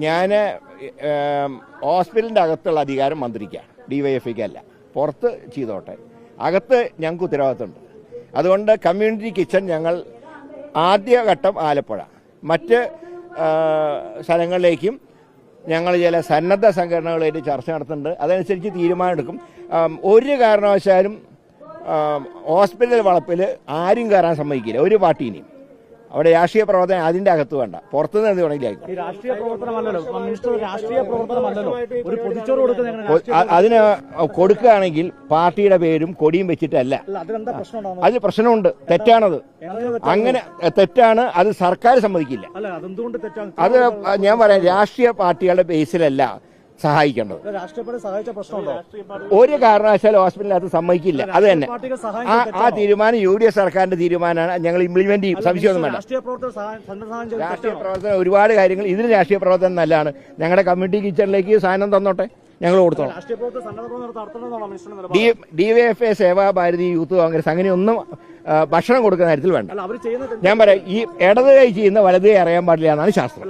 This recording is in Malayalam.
ഞാൻ ഹോസ്പിറ്റലിൻ്റെ അകത്തുള്ള അധികാരം മന്ത്രിക്കാണ്, ഡിവൈഎഫ്ഐക്ക് അല്ല. പുറത്ത് ചെയ്തോട്ടെ, അകത്ത് ഞങ്ങൾക്ക് ഉത്തരവാദിത്തമുണ്ട്. അതുകൊണ്ട് കമ്മ്യൂണിറ്റി കിച്ചൺ ഞങ്ങൾ ആദ്യഘട്ടം ആലപ്പുഴ, മറ്റ് സ്ഥലങ്ങളിലേക്കും ഞങ്ങൾ ചില സന്നദ്ധ സംഘടനകളായിട്ട് ചർച്ച നടത്തുന്നുണ്ട്. അതനുസരിച്ച് തീരുമാനമെടുക്കും. ഒരു കാരണവശാലും ഹോസ്പിറ്റൽ വളപ്പിൽ ആരും കയറാൻ സമ്മതിക്കില്ല, ഒരു പാർട്ടീനെയും. അവിടെ രാഷ്ട്രീയ പ്രവർത്തനം അതിന്റെ അകത്ത് വേണ്ട, പുറത്തുനിന്ന് എന്ത് വേണമെങ്കിലും അതിന് കൊടുക്കുകയാണെങ്കിൽ പാർട്ടിയുടെ പേരും കൊടിയും വെച്ചിട്ടല്ല. അത് പ്രശ്നമുണ്ട്, തെറ്റാണത്. അങ്ങനെ തെറ്റാണ്, അത് സർക്കാർ സമ്മതിക്കില്ല. അത് ഞാൻ പറയാം, രാഷ്ട്രീയ പാർട്ടികളുടെ ബേസിലല്ല സഹായിക്കേണ്ടത്. ഒരു കാരണവശാലും ഹോസ്പിറ്റലിനകത്ത് സമ്മതിക്കില്ല. അത് തന്നെ ആ തീരുമാനം UDF സർക്കാരിന്റെ തീരുമാനമാണ്. ഞങ്ങൾ ഇംപ്ലിമെന്റ് ചെയ്യും, സംശയമൊന്നും വേണ്ട. രാഷ്ട്രീയ പ്രവർത്തനം ഒരുപാട് കാര്യങ്ങൾ, ഇതിന് രാഷ്ട്രീയ പ്രവർത്തനം നല്ലതാണ്. ഞങ്ങളുടെ കമ്മ്യൂണിറ്റി കിച്ചണിലേക്ക് സാധനം തന്നോട്ടെ, ഞങ്ങൾ കൊടുത്തോളാം. DYFI, സേവാഭാരതി, യൂത്ത് കോൺഗ്രസ് അങ്ങനെയൊന്നും ഭക്ഷണം കൊടുക്കുന്ന കാര്യത്തിൽ വേണ്ട. ഞാൻ പറയാം, ഈ ഇടത് കൈ ചെയ്യുന്ന വലത് കൈ അറിയാൻ പാടില്ല എന്നാണ് ശാസ്ത്രം.